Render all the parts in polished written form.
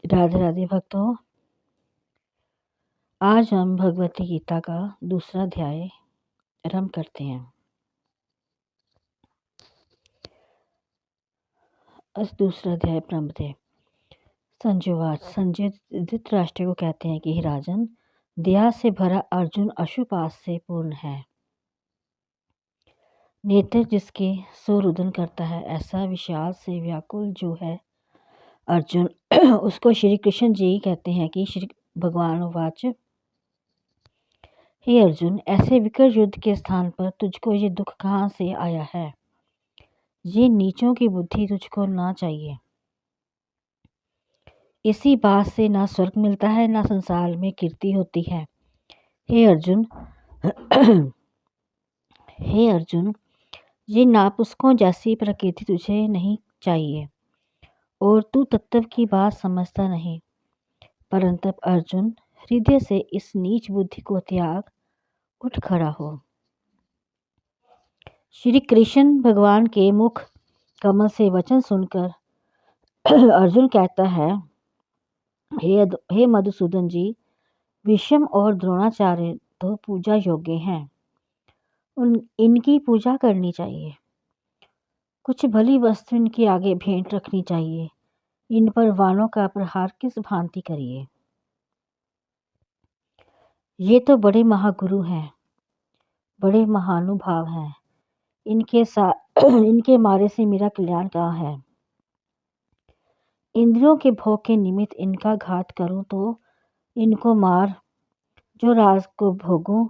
राधे राधे भक्तों, आज हम भगवती गीता का दूसरा अध्याय आरंभ करते हैं। इस दूसरा अध्याय प्रारंभ थे। संजयवाच संजय धृतराष्ट्र को कहते हैं कि हे राजन, दया से भरा अर्जुन अशुपास से पूर्ण है। नेत्र जिसके सो रुदन करता है, ऐसा विशाल से व्याकुल जो है अर्जुन उसको श्री कृष्ण जी कहते हैं कि श्री भगवान वाच, हे अर्जुन, ऐसे विकट युद्ध के स्थान पर तुझको ये दुख कहाँ से आया है? ये नीचों की बुद्धि तुझको ना चाहिए। इसी बात से ना स्वर्ग मिलता है, ना संसार में कीर्ति होती है। हे अर्जुन हे अर्जुन, ये नापुस्तकों जैसी प्रकृति तुझे नहीं चाहिए और तू तत्व की बात समझता नहीं। परंतु अर्जुन, हृदय से इस नीच बुद्धि को त्याग उठ खड़ा हो। श्री कृष्ण भगवान के मुख कमल से वचन सुनकर अर्जुन कहता है, हे मधुसूदन जी, भीष्म और द्रोणाचार्य तो पूजा योग्य हैं, इनकी पूजा करनी चाहिए। कुछ भली वस्तु इनके आगे भेंट रखनी चाहिए। इन पर वाणों का प्रहार किस भांति करिए। ये तो बड़े महागुरु हैं, बड़े महानुभाव हैं। इनके मारे से मेरा कल्याण कहाँ है? इंद्रियों के भोग के निमित्त इनका घात करूं तो इनको मार, जो राज को भोगूं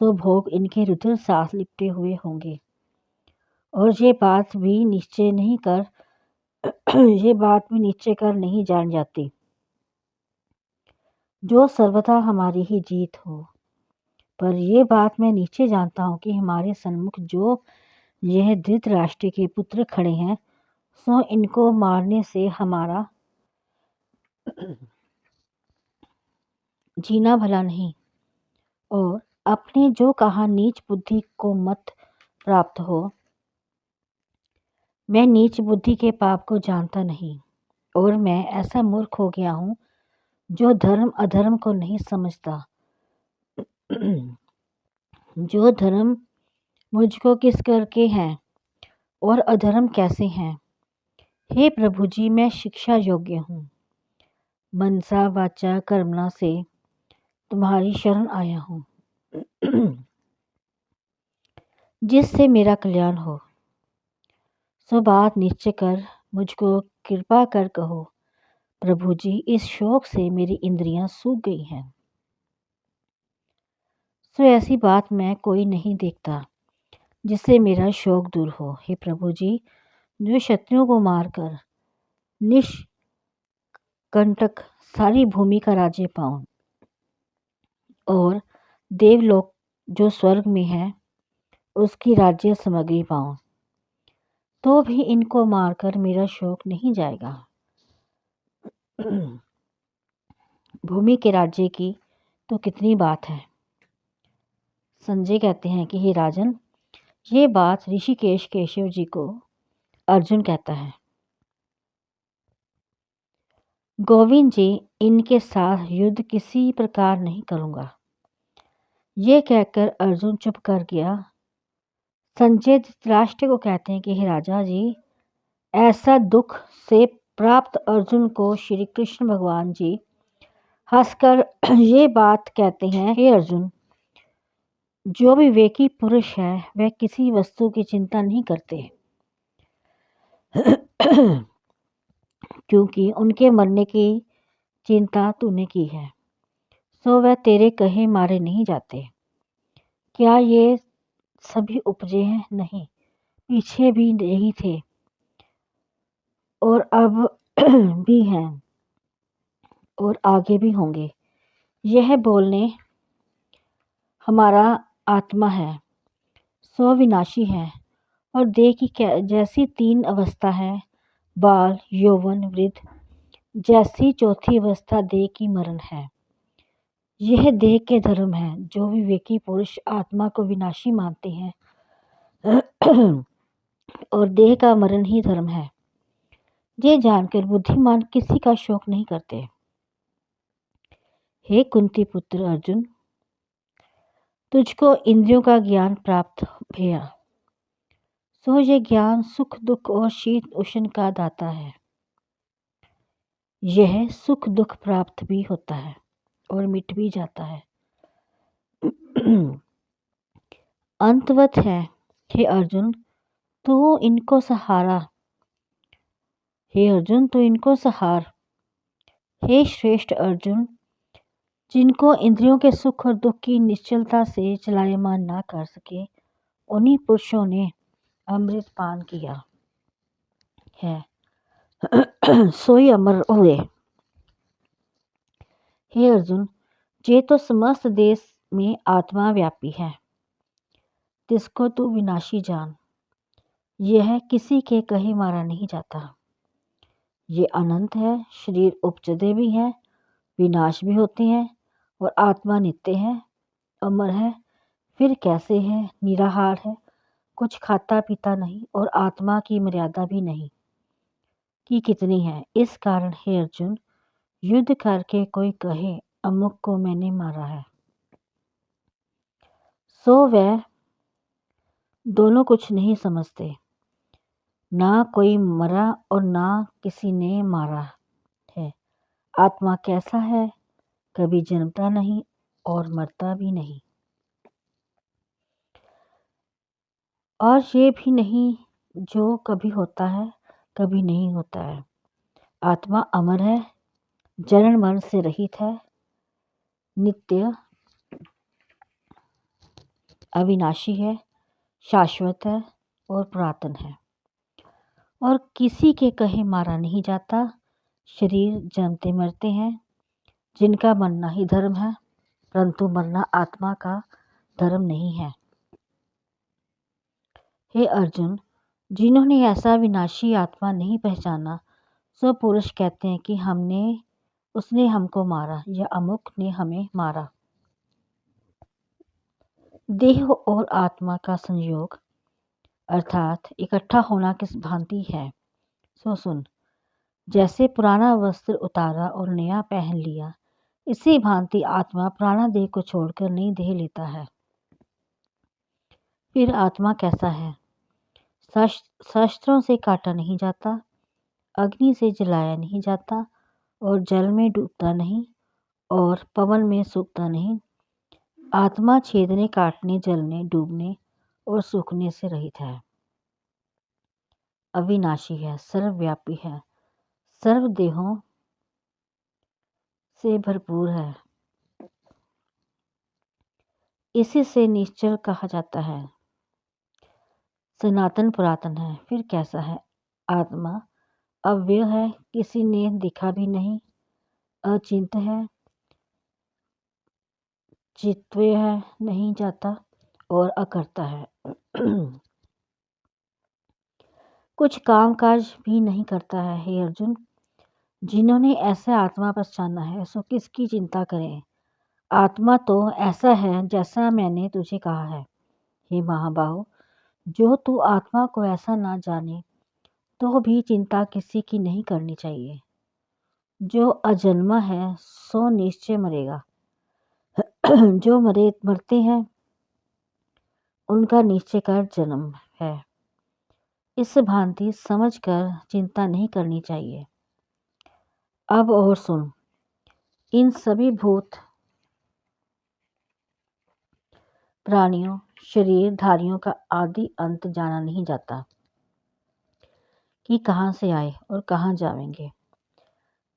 सो भोग इनके रुधिर साथ लिपटे हुए होंगे। और ये बात भी निश्चय कर नहीं जान जाती, जो सर्वथा हमारी ही जीत हो। पर ये बात मैं नीचे जानता हूँ कि हमारे सन्मुख जो यह धृतराष्ट्र के पुत्र खड़े हैं, सो इनको मारने से हमारा जीना भला नहीं। और अपने जो कहा नीच बुद्धि को मत प्राप्त हो। मैं नीच बुद्धि के पाप को जानता नहीं, और मैं ऐसा मूर्ख हो गया हूँ जो धर्म अधर्म को नहीं समझता। जो धर्म मुझको किस करके हैं और अधर्म कैसे हैं। हे प्रभु जी, मैं शिक्षा योग्य हूँ। मनसा वाचा कर्मणा से तुम्हारी शरण आया हूँ, जिससे मेरा कल्याण हो। सो बात निश्चय कर मुझको कृपा कर कहो। प्रभु जी, इस शोक से मेरी इंद्रियां सूख गई हैं। सो ऐसी बात मैं कोई नहीं देखता जिससे मेरा शोक दूर हो। हे प्रभु जी, जो शत्रुओं को मारकर निष्कंटक सारी भूमि का राज्य पाऊं और देवलोक जो स्वर्ग में है उसकी राज्य सामग्री पाऊं, तो भी इनको मारकर मेरा शोक नहीं जाएगा। भूमि के राज्य की तो कितनी बात है। संजय कहते हैं कि हे राजन, ये बात ऋषिकेश केशव जी को अर्जुन कहता है। गोविंद जी, इनके साथ युद्ध किसी प्रकार नहीं करूँगा। ये कहकर अर्जुन चुप कर गया। संजय धृतराष्ट्र को कहते हैं कि हे राजा जी, ऐसा दुख से प्राप्त अर्जुन को श्री कृष्ण भगवान जी हंसकर ये बात कहते हैं, हे अर्जुन, जो विवेकी पुरुष है वह किसी वस्तु की चिंता नहीं करते, क्योंकि उनके मरने की चिंता तूने की है, सो वह तेरे कहे मारे नहीं जाते। क्या ये सभी उपजे हैं? नहीं, पीछे भी यही थे और अब भी हैं और आगे भी होंगे। यह बोलने हमारा आत्मा है, सो विनाशी है। और देह की जैसी तीन अवस्था है, बाल यौवन वृद्ध, जैसी चौथी अवस्था देह की मरण है। यह देह के धर्म है। जो विवेकी पुरुष आत्मा को विनाशी मानते हैं और देह का मरण ही धर्म है, ये जानकर बुद्धिमान किसी का शोक नहीं करते। हे कुंती पुत्र अर्जुन, तुझको इंद्रियों का ज्ञान प्राप्त भया, सो ये ज्ञान सुख दुख और शीत उष्ण का दाता है। यह सुख दुख प्राप्त भी होता है और मिट भी जाता है। अंतवत है। हे अर्जुन, तू इनको सहारा। हे अर्जुन, तू इनको सहार। हे श्रेष्ठ अर्जुन, जिनको इंद्रियों के सुख और दुख की निश्चलता से चलायमान ना कर सके, उन्हीं पुरुषों ने अमृत पान किया है, सोई अमर हुए। हे अर्जुन, ये तो समस्त देश में आत्मा व्यापी है, जिसको तू विनाशी जान। यह किसी के कहे मारा नहीं जाता। ये अनंत है, शरीर उपजते भी हैं, विनाश भी होते हैं, और आत्मा नित्य है, अमर है। फिर कैसे है? निराहार है, कुछ खाता पीता नहीं, और आत्मा की मर्यादा भी नहीं कि कितनी है। इस कारण हे अर्जुन, युद्ध करके कोई कहे अमुक को मैंने मारा है, सो वह दोनों कुछ नहीं समझते। ना कोई मरा और ना किसी ने मारा है। आत्मा कैसा है? कभी जन्मता नहीं और मरता भी नहीं, और ये भी नहीं जो कभी होता है कभी नहीं होता है। आत्मा अमर है, जन्म मरण से रहित है, नित्य अविनाशी है, शाश्वत है और पुरातन है, और किसी के कहे मारा नहीं जाता। शरीर जन्मते मरते हैं, जिनका मरना ही धर्म है, परंतु मरना आत्मा का धर्म नहीं है। हे अर्जुन, जिन्होंने ऐसा विनाशी आत्मा नहीं पहचाना, सो पुरुष कहते हैं कि उसने हमको मारा या अमुक ने हमें मारा। देह और आत्मा का संयोग अर्थात इकट्ठा होना किस भांति है, सो सुन। जैसे पुराना वस्त्र उतारा और नया पहन लिया, इसी भांति आत्मा पुराना देह को छोड़कर नई देह लेता है। फिर आत्मा कैसा है? शस्त्रों से काटा नहीं जाता, अग्नि से जलाया नहीं जाता, और जल में डूबता नहीं, और पवन में सूखता नहीं। आत्मा छेदने, काटने, जलने, डूबने और सूखने से रहित है, अविनाशी है, सर्वव्यापी है, सर्व देहों से भरपूर है। इसी से निश्चल कहा जाता है, सनातन पुरातन है। फिर कैसा है? आत्मा अव्यय है, किसी ने देखा भी नहीं, अचिंत है, चित्व्य है, नहीं जाता और अकर्ता है। कुछ काम काज भी नहीं करता है। हे अर्जुन, जिन्होंने ऐसा आत्मा पहचाना है, सो किसकी चिंता करें? आत्मा तो ऐसा है जैसा मैंने तुझे कहा है। हे महाबाहो, जो तू आत्मा को ऐसा ना जाने, तो भी चिंता किसी की नहीं करनी चाहिए। जो अजन्मा है सो निश्चय मरेगा। जो मरते हैं उनका निश्चय कर जन्म है। इस भांति समझकर चिंता नहीं करनी चाहिए। अब और सुन, इन सभी भूत प्राणियों शरीरधारियों का आदि अंत जाना नहीं जाता कि कहाँ से आए और कहाँ जाएंगे।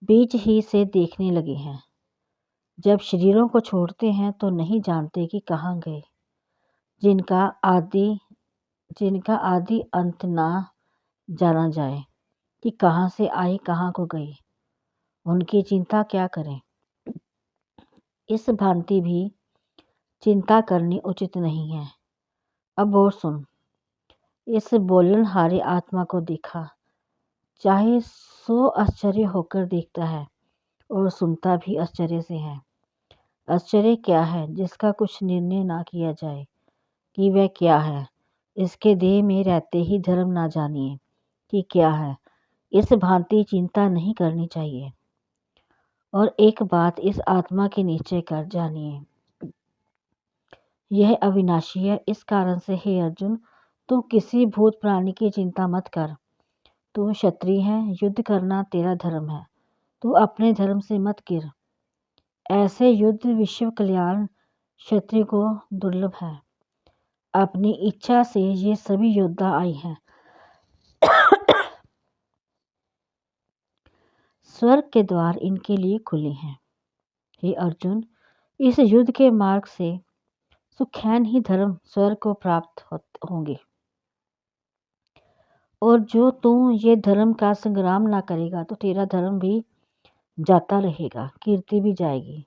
बीच ही से देखने लगे हैं। जब शरीरों को छोड़ते हैं तो नहीं जानते कि कहाँ गए। जिनका आदि अंत ना जाना जाए कि कहाँ से आए कहाँ को गए, उनकी चिंता क्या करें। इस भांति भी चिंता करनी उचित नहीं है। अब और सुन, इस बोलनहारे आत्मा को देखा, चाहे सो आश्चर्य होकर देखता है और सुनता भी आश्चर्य से है। आश्चर्य क्या है जिसका कुछ निर्णय ना किया जाए कि वह क्या है। इसके देह में रहते ही धर्म ना जानिए कि क्या है। इस भांति चिंता नहीं करनी चाहिए। और एक बात इस आत्मा के निश्चय कर जानिए, यह अविनाशी है। इस कारण से हे अर्जुन, तू किसी भूत प्राणी की चिंता मत कर। तू क्षत्रिय है, युद्ध करना तेरा धर्म है। तू अपने धर्म से मत गिर। ऐसे युद्ध विश्व कल्याण क्षत्रिय को दुर्लभ है। अपनी इच्छा से ये सभी योद्धा आए हैं। स्वर्ग के द्वार इनके लिए खुले हैं। हे अर्जुन, इस युद्ध के मार्ग से सुखैन ही धर्म स्वर्ग को प्राप्त होंगे। और जो तू ये धर्म का संग्राम ना करेगा तो तेरा धर्म भी जाता रहेगा, कीर्ति भी जाएगी।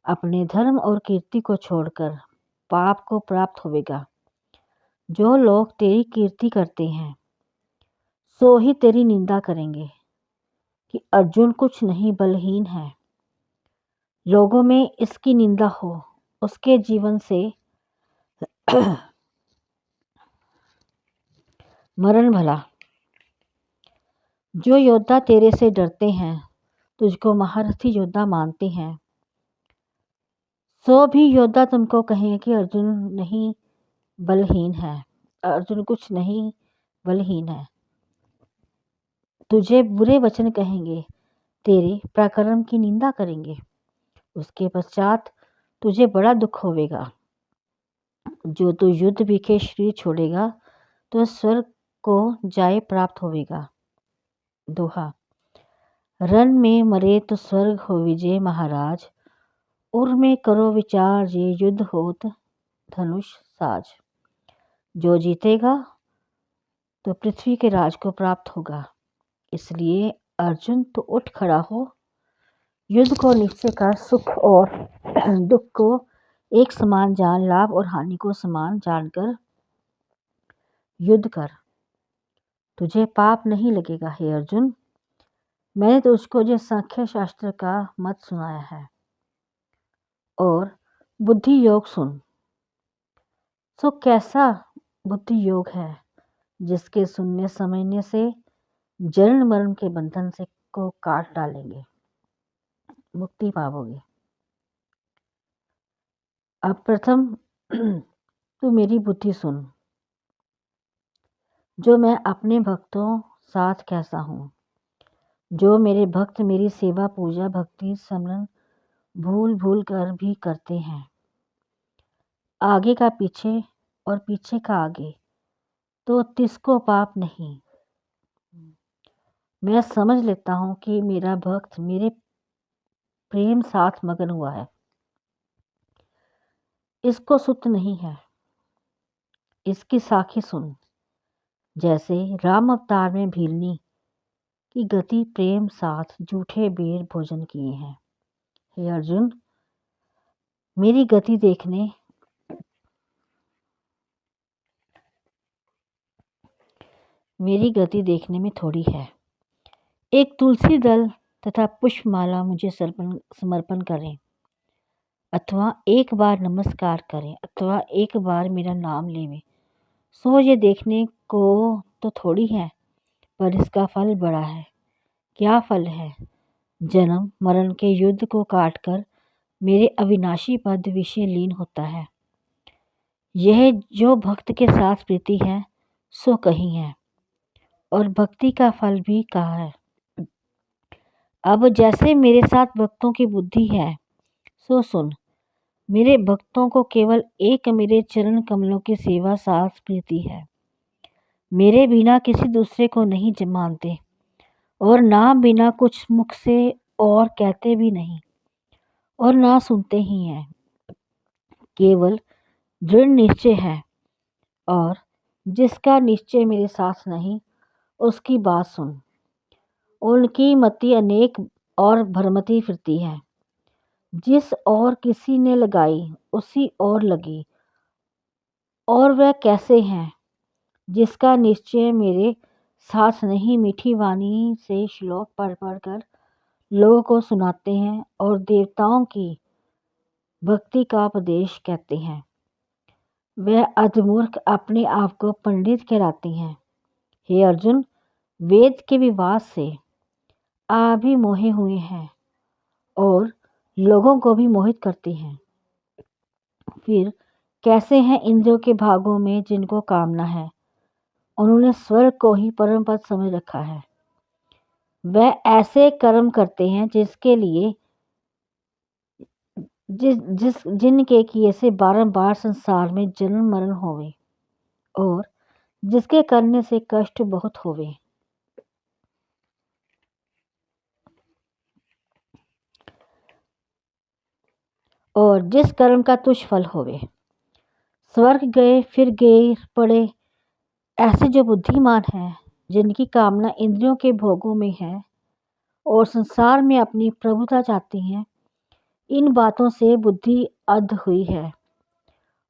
अपने धर्म और कीर्ति को छोड़कर पाप को प्राप्त होवेगा। जो लोग तेरी कीर्ति करते हैं सो ही तेरी निंदा करेंगे कि अर्जुन कुछ नहीं बलहीन है। लोगों में इसकी निंदा हो, उसके जीवन से मरण भला। जो योद्धा तेरे से डरते हैं, तुझको महारथी योद्धा मानते हैं, सो भी योद्धा तुमको कहेंगे कि अर्जुन नहीं बलहीन है, अर्जुन कुछ नहीं बलहीन है। तुझे बुरे वचन कहेंगे, तेरे पराक्रम की निंदा करेंगे। उसके पश्चात तुझे बड़ा दुख होवेगा। जो तू युद्ध विखे शरीर छोड़ेगा तो स्वर्ग को जाए प्राप्त होवेगा। दोहा, रण में मरे तो स्वर्ग हो विजय महाराज, उर में करो विचार ये युद्ध होत धनुष साज। जो जीतेगा तो पृथ्वी के राज को प्राप्त होगा। इसलिए अर्जुन तो उठ खड़ा हो, युद्ध को निश्चय कर, सुख और दुख को एक समान जान, लाभ और हानि को समान जानकर युद्ध कर। तुझे पाप नहीं लगेगा हे अर्जुन। मैंने तुझको जो सांख्य शास्त्र का मत सुनाया है और बुद्धि योग सुन। सो कैसा बुद्धि योग है जिसके सुनने समझने से जन्म मरण के बंधन से को काट डालेंगे, मुक्ति पाओगे। अब प्रथम तू मेरी बुद्धि सुन, जो मैं अपने भक्तों साथ कैसा हूँ। जो मेरे भक्त मेरी सेवा पूजा भक्ति स्मरण भूल भूल कर भी करते हैं, आगे का पीछे और पीछे का आगे, तो तिसको पाप नहीं। मैं समझ लेता हूँ कि मेरा भक्त मेरे प्रेम साथ मगन हुआ है, इसको सुत नहीं है। इसकी साखी सुन। जैसे राम अवतार में भीलनी की गति प्रेम साथ जूठे बेर भोजन किए हैं। हे अर्जुन, मेरी गति देखने में थोड़ी है। एक तुलसी दल तथा पुष्पमाला मुझे समर्पण करें, अथवा एक बार नमस्कार करें, अथवा एक बार मेरा नाम लेवें, सो ये देखने को तो थोड़ी है, पर इसका फल बड़ा है। क्या फल है? जन्म मरण के युद्ध को काटकर मेरे अविनाशी पद विषय लीन होता है। यह जो भक्त के साथ प्रीति है सो कही है, और भक्ति का फल भी कहा है। अब जैसे मेरे साथ भक्तों की बुद्धि है सो सुन। मेरे भक्तों को केवल एक मेरे चरण कमलों की सेवा साथ प्रीति है। मेरे बिना किसी दूसरे को नहीं मानते, और ना बिना कुछ मुख से और कहते भी नहीं, और ना सुनते ही हैं। केवल दृढ़ निश्चय है, और जिसका निश्चय मेरे साथ नहीं उसकी बात सुन। उनकी मति अनेक और भ्रमती फिरती है। जिस और किसी ने लगाई उसी और लगी, और वह कैसे हैं जिसका निश्चय मेरे साथ नहीं मीठी वाणी से श्लोक पढ़ पढ़ कर लोगों को सुनाते हैं और देवताओं की भक्ति का उपदेश कहते हैं। वह अधमूर्ख अपने आप को पंडित कहलाते हैं। हे अर्जुन, वेद के विवाद से आप भी मोहे हुए हैं और लोगों को भी मोहित करती हैं। फिर कैसे हैं इंद्रियों के भागों में जिनको कामना है, उन्होंने स्वर्ग को ही परम पद समझ रखा है। वह ऐसे कर्म करते हैं जिसके लिए जिनके किए से बारंबार संसार में जन्म मरण होवे और जिसके करने से कष्ट बहुत होवे। और जिस कर्म का तुच्छ फल होवे। स्वर्ग गए फिर गए पड़े ऐसे जो बुद्धिमान हैं, जिनकी कामना इंद्रियों के भोगों में है और संसार में अपनी प्रभुता चाहती हैं, इन बातों से बुद्धि अध हुई है।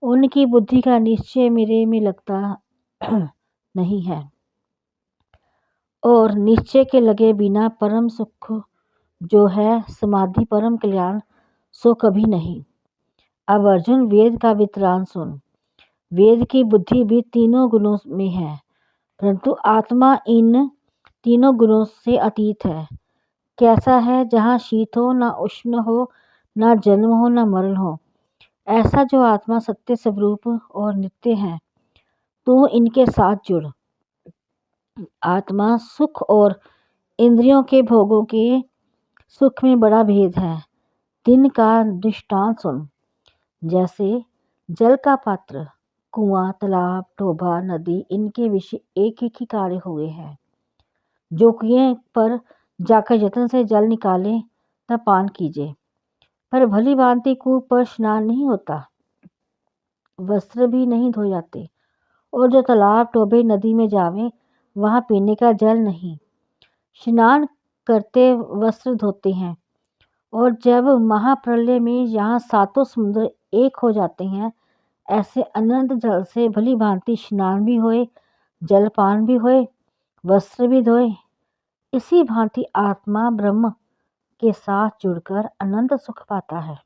उनकी बुद्धि का निश्चय मेरे में लगता नहीं है और निश्चय के लगे बिना परम सुख जो है समाधि परम कल्याण सो कभी नहीं। अब अर्जुन वेद का वितरान सुन। वेद की बुद्धि भी तीनों गुणों में है, परंतु आत्मा इन तीनों गुणों से अतीत है। कैसा है जहाँ शीत हो ना उष्ण हो, ना जन्म हो ना मरण हो, ऐसा जो आत्मा सत्य स्वरूप और नित्य है, तू इनके साथ जुड़। आत्मा सुख और इंद्रियों के भोगों के सुख में बड़ा भेद है। दिन का दृष्टांत सुन। जैसे जल का पात्र, कुआं, तालाब, टोभा, नदी, इनके विषय एक एक ही कार्य हुए हैं। जो कुएं पर जाकर यत्न से जल निकाले तब पान कीजिए, पर भली भांति कुएं पर स्नान नहीं होता, वस्त्र भी नहीं धो जाते। और जो तालाब, टोभे, नदी में जावे, वहां पीने का जल नहीं। स्नान करते वस्त्र धोते हैं, और जब महाप्रलय में यहाँ सातों समुद्र एक हो जाते हैं, ऐसे अनंत जल से भली भांति स्नान भी होए, जलपान भी होए, वस्त्र भी धोए। इसी भांति आत्मा ब्रह्म के साथ जुड़कर अनंत सुख पाता है।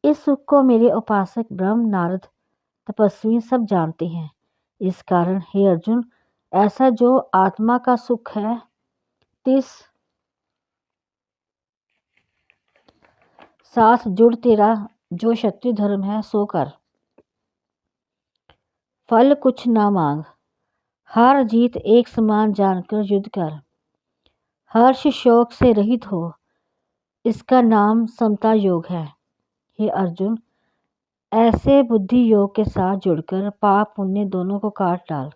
इस सुख को मेरे उपासक ब्रह्म, नारद, तपस्वी सब जानते हैं। इस कारण हे अर्जुन, ऐसा जो आत्मा का सुख है, तिस साथ जुड़ तेरा जो क्षत्रिय धर्म है सो कर। फल कुछ ना मांग, हार जीत एक समान जानकर युद्ध कर। हर्ष शोक से रहित हो, इसका नाम समता योग है। हे अर्जुन, ऐसे बुद्धि योग के साथ जुड़कर पाप पुण्य दोनों को काट डाल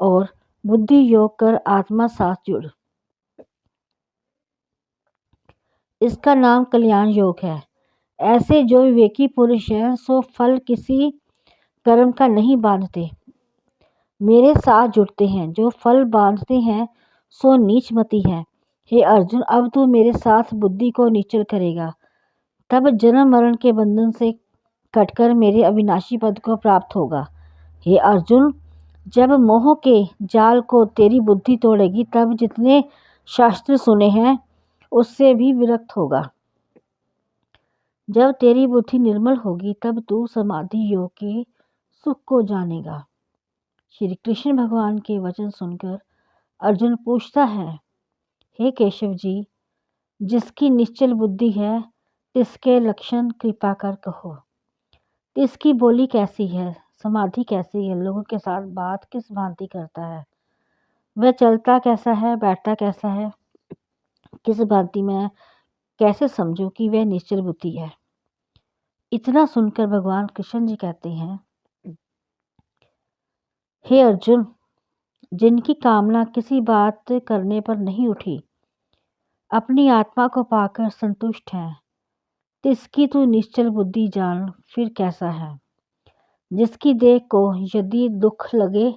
और बुद्धि योग कर आत्मा साथ जुड़। इसका नाम कल्याण योग है। ऐसे जो विवेकी पुरुष है सो फल किसी कर्म का नहीं बांधते, मेरे साथ जुड़ते हैं। जो फल बांधते हैं सो नीच मति है। हे अर्जुन, अब तू मेरे साथ बुद्धि को निश्चल करेगा, तब जन्म मरण के बंधन से कटकर मेरे अविनाशी पद को प्राप्त होगा। हे अर्जुन, जब मोह के जाल को तेरी बुद्धि तोड़ेगी, तब जितने शास्त्र सुने हैं उससे भी विरक्त होगा। जब तेरी बुद्धि निर्मल होगी, तब तू समाधि योग के सुख को जानेगा। श्री कृष्ण भगवान के वचन सुनकर अर्जुन पूछता है, हे केशव जी, जिसकी निश्चल बुद्धि है, तिसके लक्षण कृपा कर कहो। तिसकी बोली कैसी है, समाधि कैसी है, लोगों के साथ बात किस भांति करता है, वह चलता कैसा है, बैठता कैसा है, किस भांति मैं कैसे समझूं कि वह निश्चल बुद्धि है। इतना सुनकर भगवान कृष्ण जी कहते हैं, हे अर्जुन, जिनकी कामना किसी बात करने पर नहीं उठी, अपनी आत्मा को पाकर संतुष्ट है, तिसकी तू निश्चल बुद्धि जान फिर कैसा है। जिसकी देह को यदि दुख लगे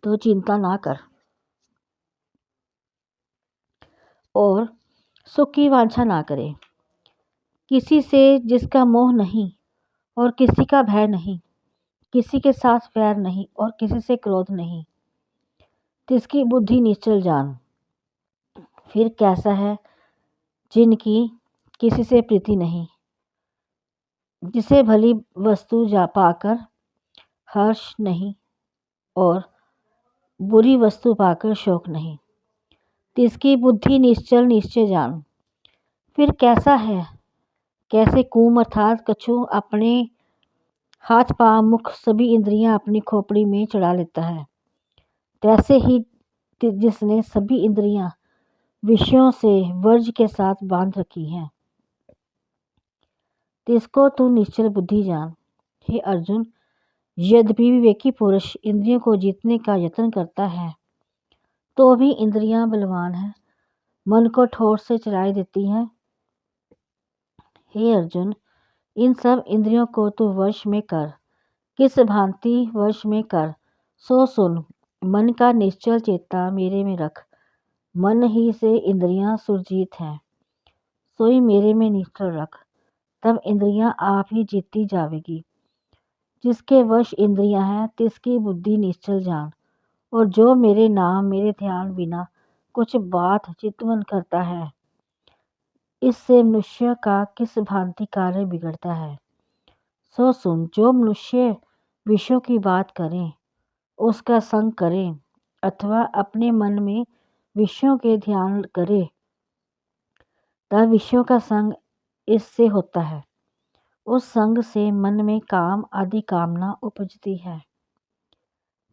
तो चिंता ना कर और सुख की वांछा ना करे। किसी से जिसका मोह नहीं और किसी का भय नहीं, किसी के साथ वैर नहीं और किसी से क्रोध नहीं, तिसकी बुद्धि निश्चल जान फिर कैसा है। जिनकी किसी से प्रीति नहीं, जिसे भली वस्तु जा पाकर हर्ष नहीं और बुरी वस्तु पाकर शोक नहीं। तिसकी बुद्धि निश्चल निश्चय जान। फिर कैसा है, कैसे कूम अर्थात कछु अपने हाथ पाँव मुख सभी इंद्रियां अपनी खोपड़ी में चढ़ा लेता है, तैसे ही जिसने सभी इंद्रियां विषयों से वर्ज के साथ बांध रखी हैं, तिसको तू निश्चल बुद्धि जान। हे अर्जुन, यद्यपि विवेकी पुरुष इंद्रियों को जीतने का यत्न करता है तो भी इंद्रियां बलवान हैं, मन को ठोर से चलाए देती हैं। हे अर्जुन, इन सब इंद्रियों को तू वश में कर। किस भांति वश में कर, सो सुन। मन का निश्चल चेता मेरे में रख। मन ही से इंद्रियां सुरजीत हैं, सोई मेरे में निश्चल रख। तब इंद्रियां आप ही जीती जावेगी। जिसके वश इंद्रियां हैं तिसकी बुद्धि निश्चल जान। और जो मेरे नाम मेरे ध्यान बिना कुछ बात चितवन करता है, इससे मनुष्य का किस भांति कार्य बिगड़ता है। सो सुन। जो मनुष्य विषयों की बात करें, उसका संग करें अथवा अपने मन में विषयों के ध्यान करे, तब विषयों का संग इससे होता है। उस संग से मन में काम आदि कामना उपजती है।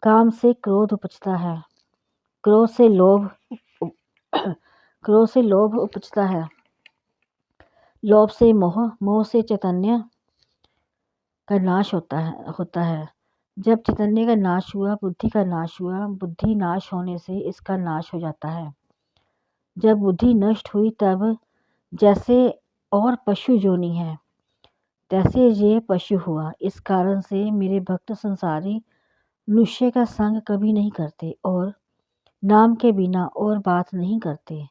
काम से क्रोध उपजता है, क्रोध से लोभ क्रोध से लोभ उपजता है, लोभ से मोह, मोह से चैतन्य का नाश होता है। जब चैतन्य का नाश हुआ, बुद्धि का नाश हुआ। बुद्धि नाश होने से इसका नाश हो जाता है। जब बुद्धि नष्ट हुई तब जैसे और पशु जोनी है, तैसे ये पशु हुआ। इस कारण से मेरे भक्त संसारी मनुष्य का संग कभी नहीं करते और नाम के बिना और बात नहीं करते।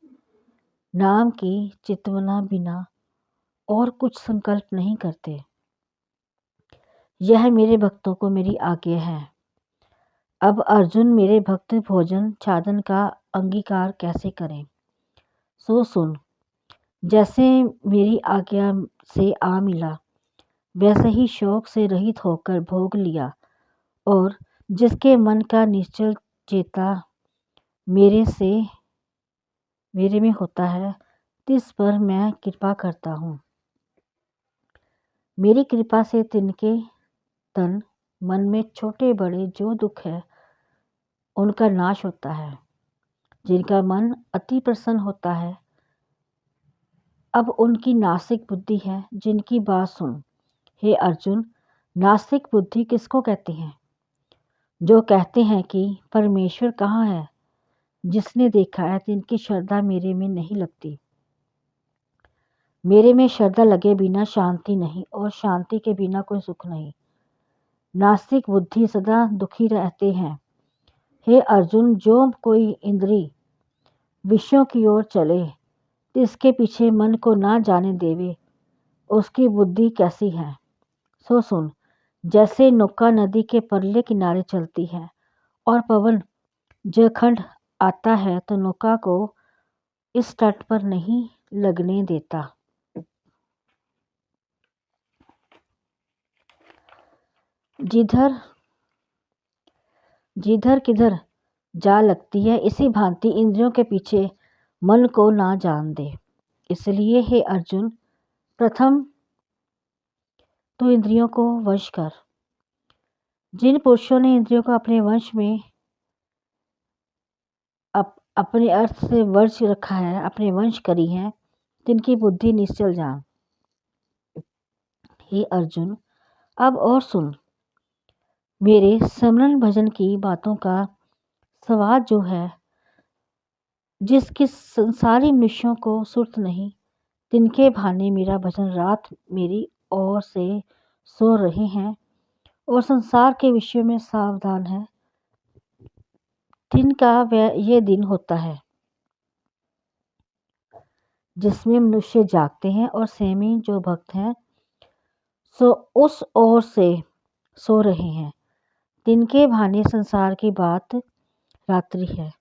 नाम की चितवना बिना और कुछ संकल्प नहीं करते। यह मेरे भक्तों को मेरी आज्ञा है। अब अर्जुन, मेरे भक्त भोजन साधन का अंगीकार कैसे करें, सो सुन। जैसे मेरी आज्ञा से आ मिला, वैसे ही शौक से रहित होकर भोग लिया। और जिसके मन का निश्चल चेता मेरे में होता है, तिस पर मैं कृपा करता हूँ। मेरी कृपा से तिनके तन मन में छोटे बड़े जो दुख है उनका नाश होता है। जिनका मन अति प्रसन्न होता है, अब उनकी नासिक बुद्धि है, जिनकी बात सुन। हे अर्जुन, नासिक बुद्धि किसको कहते हैं? जो कहते हैं कि परमेश्वर कहाँ है, जिसने देखा है तिनकी श्रद्धा मेरे में नहीं लगती। मेरे में श्रद्धा लगे बिना शांति नहीं और शांति के बिना कोई सुख नहीं। नास्तिक बुद्धि सदा दुखी रहते हैं। हे अर्जुन, जो कोई इंद्री विषयों की ओर चले, इसके पीछे मन को ना जाने देवे, उसकी बुद्धि कैसी है, सो सुन। जैसे नौका नदी के परले किनारे चलती है और पवन जखंड आता है तो नौका को इस तट पर नहीं लगने देता। जिधर किधर जा लगती है, इसी भांति इंद्रियों के पीछे मन को ना जान दे। इसलिए हे अर्जुन, प्रथम तो इंद्रियों को वश कर। जिन पुरुषों ने इंद्रियों को अपने वश में अपने अर्थ से वर्ष रखा है, अपने वंश करी है, तिनकी बुद्धि निश्चल जान। हे अर्जुन, अब और सुन। मेरे स्मरण भजन की बातों का स्वाद जो है, जिसकी संसारी मनुष्यों को सुर्त नहीं, तिनके भाने मेरा भजन रात मेरी ओर से सो रहे हैं और संसार के विषयों में सावधान है, तिनका ये दिन होता है जिसमें मनुष्य जागते हैं और सेमी जो भक्त हैं सो उस ओर से सो रहे हैं। तिनके भाने संसार की बात रात्रि है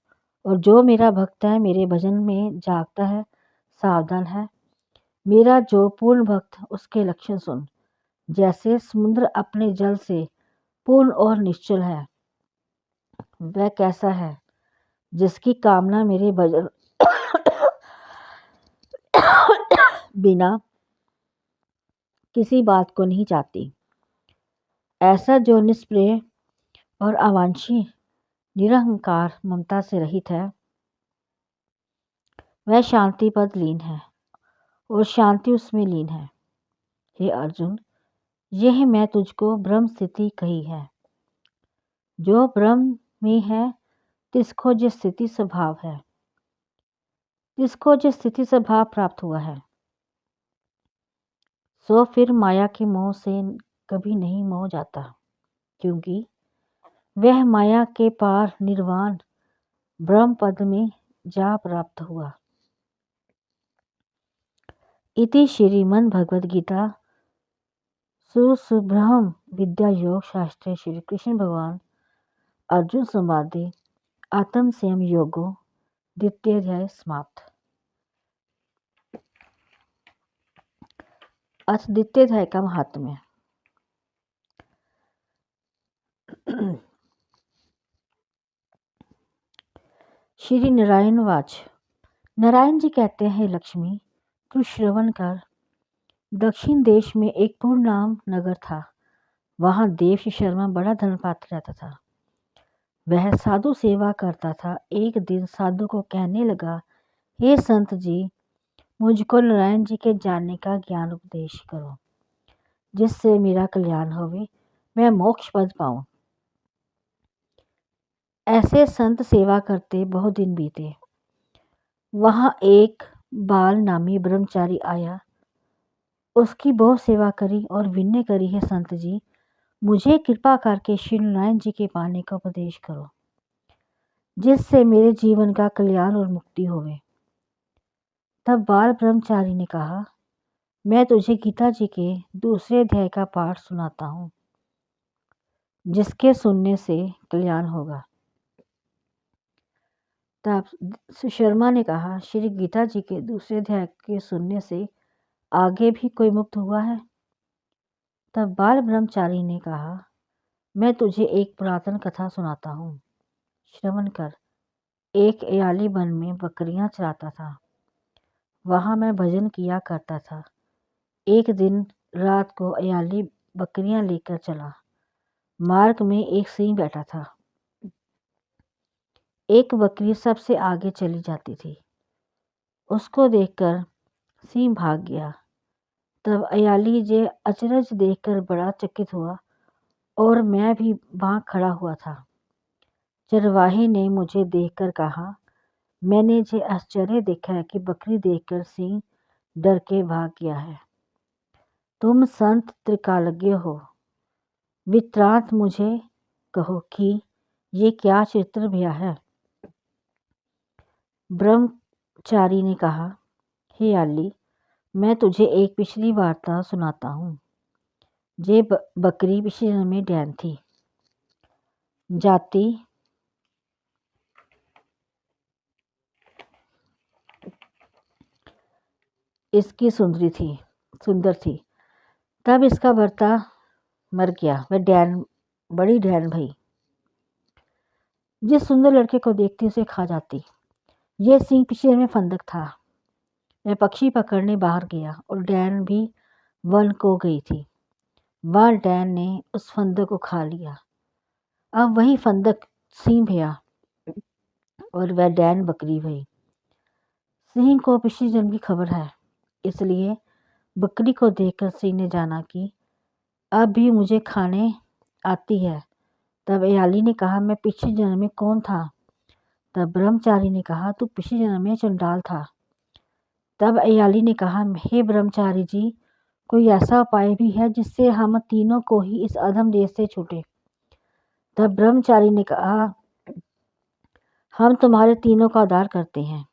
और जो मेरा भक्त है, मेरे भजन में जागता है, सावधान है। मेरा जो पूर्ण भक्त, उसके लक्षण सुन। जैसे समुद्र अपने जल से पूर्ण और निश्चल है। वह कैसा है जिसकी कामना मेरे भजन बिना किसी बात को नहीं चाहती। ऐसा जो निष्प्रिय और अवांछी निरहंकार ममता से रहित है, वह शांति पद लीन है और शांति उसमें लीन है। हे अर्जुन, यह मैं तुझको ब्रह्म स्थिति कही है। जो ब्रह्म में है तिसको जो स्थिति स्वभाव है, तिसको जो स्थिति स्वभाव प्राप्त हुआ है, सो फिर माया के मोह से कभी नहीं मोह जाता, क्योंकि वह माया के पार निर्वाण ब्रह्म पद में जा प्राप्त हुआ। इति श्रीमद् भगवद गीता सुब्रह्म विद्या योग शास्त्रे श्री कृष्ण भगवान अर्जुन संवादे आत्म संयम योगो द्वितीय अध्याय समाप्त। अथ द्वितीय अध्याय का महात्म्य। श्री नारायण वाच। नारायण जी कहते हैं, लक्ष्मी तू श्रवण कर। दक्षिण देश में एक पूर्ण नाम नगर था। वहाँ देव शर्मा बड़ा धनपात्र रहता था। वह साधु सेवा करता था। एक दिन साधु को कहने लगा, हे संत जी, मुझको नारायण जी के जानने का ज्ञान उपदेश करो, जिससे मेरा कल्याण होवे, मैं मोक्ष पद पाऊं। ऐसे संत सेवा करते बहुत दिन बीते। वहाँ एक बाल नामी ब्रह्मचारी आया। उसकी बहुत सेवा करी और विनय करी, है संत जी, मुझे कृपा करके श्री नारायण जी के पाने का उपदेश करो, जिससे मेरे जीवन का कल्याण और मुक्ति होवे। तब बाल ब्रह्मचारी ने कहा, मैं तुझे गीता जी के दूसरे अध्याय का पाठ सुनाता हूँ, जिसके सुनने से कल्याण होगा। तब सुशर्मा ने कहा, श्री गीता जी के दूसरे अध्याय के सुनने से आगे भी कोई मुक्त हुआ है? तब बाल ब्रह्मचारी ने कहा, मैं तुझे एक पुरातन कथा सुनाता हूँ, श्रवण कर। एक अयाली वन में बकरियां चराता था। वहाँ मैं भजन किया करता था। एक दिन रात को अयाली बकरियां लेकर चला। मार्ग में एक सिंह बैठा था। एक बकरी सबसे आगे चली जाती थी। उसको देखकर सिंह भाग गया। तब अयाली जे अचरज देखकर बड़ा चकित हुआ और मैं भी वहाँ खड़ा हुआ था। चरवाहे ने मुझे देखकर कहा, मैंने जे आश्चर्य देखा है कि बकरी देखकर सिंह डर के भाग गया है। तुम संत त्रिकालज्ञ हो, वित्रांत मुझे कहो कि ये क्या चित्र भया है। ब्रह्मचारी ने कहा, हे अयाली, मैं तुझे एक पिछली वार्ता सुनाता हूँ। जे बकरी पिछले जन्म में डैन थी। जाति इसकी सुंदर थी। तब इसका भर्ता मर गया। वह डैन बड़ी डैन भई। जिस सुंदर लड़के को देखती उसे खा जाती। यह सिंह पिछले में फंदक था। वह पक्षी पकड़ने बाहर गया और डैन भी वन को गई थी। वह डैन ने उस फंदक को खा लिया। अब वही फंदक सिंह भया और वह डैन बकरी भई। सिंह को पिछले जन्म की खबर है, इसलिए बकरी को देखकर सिंह ने जाना कि अब भी मुझे खाने आती है। तब अयाली ने कहा, मैं पिछले जन्म में कौन था? तब ब्रह्मचारी ने कहा, तू पिछले जन्म में चंडाल था। तब अयाली ने कहा, हे ब्रह्मचारी जी, कोई ऐसा उपाय भी है जिससे हम तीनों को ही इस अधम देश से छूटे? तब ब्रह्मचारी ने कहा, हम तुम्हारे तीनों का उद्धार करते हैं।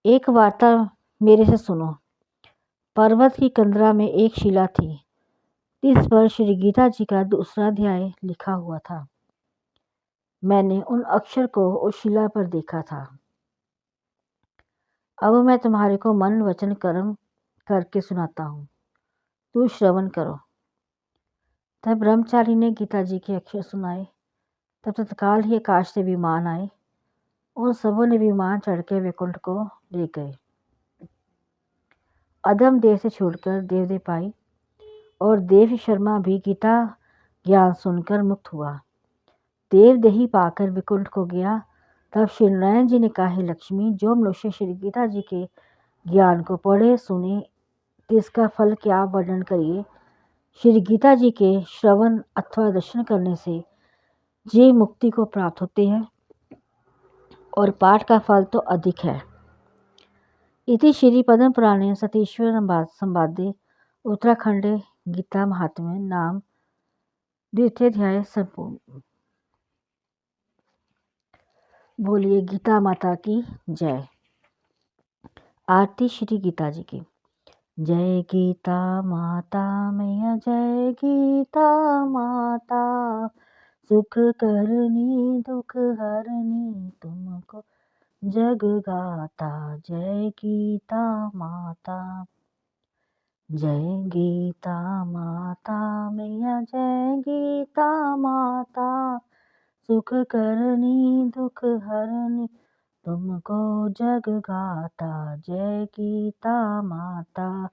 एक वार्ता मेरे से सुनो। पर्वत की कंदरा में एक शिला थी। इस पर श्री गीता जी का दूसरा अध्याय लिखा हुआ था। मैंने उन अक्षर को उस शिला पर देखा था। अब मैं तुम्हारे को मन वचन कर्म करके सुनाता हूँ, तू श्रवण करो। तब ब्रह्मचारी ने गीता जी के अक्षर सुनाए। तब तत्काल ही आकाश से विमान आए और सबों ने विमान चढ़ के वैकुंठ को ले गए। अधम देह से छूटकर देवदेह पाई और देव शर्मा भी गीता ज्ञान सुनकर मुक्त हुआ। देवदेही पाकर वैकुंठ को गया। तब श्री नारायण जी ने कहा, हे लक्ष्मी, जो मनुष्य श्री गीता जी के ज्ञान को पढ़े सुने इसका फल क्या वर्णन करिए। श्री गीता जी के श्रवण अथवा दर्शन करने से जीव मुक्ति को प्राप्त होते हैं और पाठ का फल तो अधिक है। इति श्री पद्म पुराणे सतीश्वर संवादे उत्तराखंडे गीता महात्म्य नाम द्वितीयाध्याय संपूर्ण। बोलिए गीता माता की जय। आरती श्री गीता जी की। जय गीता माता मैया, जय गीता माता, सुख करनी दुख हरनी तुमको जग गाता। जय गीता माता, जय गीता माता मैया, जय गीता माता, सुख करनी दुख हरनी तुमको जग गाता। जय गीता माता,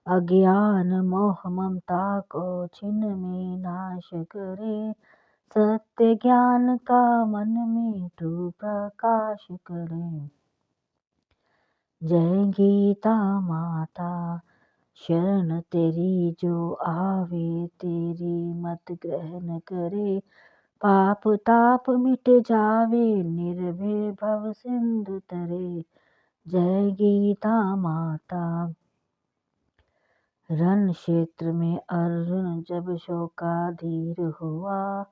अज्ञान मोह ममता को छिन में नाश करे, सत्य ज्ञान का मन में तू प्रकाश करे। जय गीता माता, शरण तेरी जो आवे, तेरी मत ग्रहण करे, पाप ताप मिट जावे, निर्भय भव सिंधु तरे। जय गीता माता। रण क्षेत्र में अर्जुन जब शोकाधीर हुआ,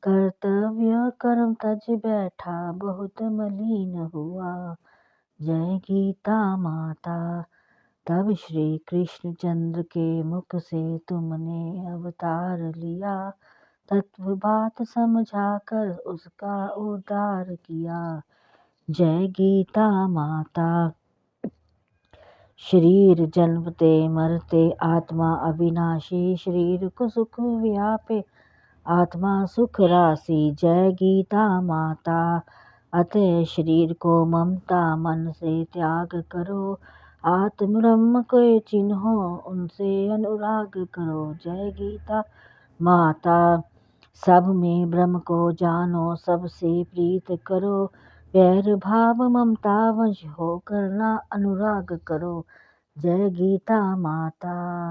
कर्तव्य कर्म तज बैठा बहुत मलिन हुआ। जय गीता माता, तब श्री कृष्ण चंद्र के मुख से तुमने अवतार लिया, तत्व बात समझाकर उसका उद्धार किया। जय गीता माता, शरीर जन्मते मरते आत्मा अविनाशी, शरीर को सुख व्यापे आत्मा सुख राशि। जय गीता माता, अतः शरीर को ममता मन से त्याग करो, आत्म ब्रह्म को चिन्हो उनसे अनुराग करो। जय गीता माता, सब में ब्रह्म को जानो सबसे प्रीत करो, वैर भाव ममता वश हो करना अनुराग करो। जय गीता माता।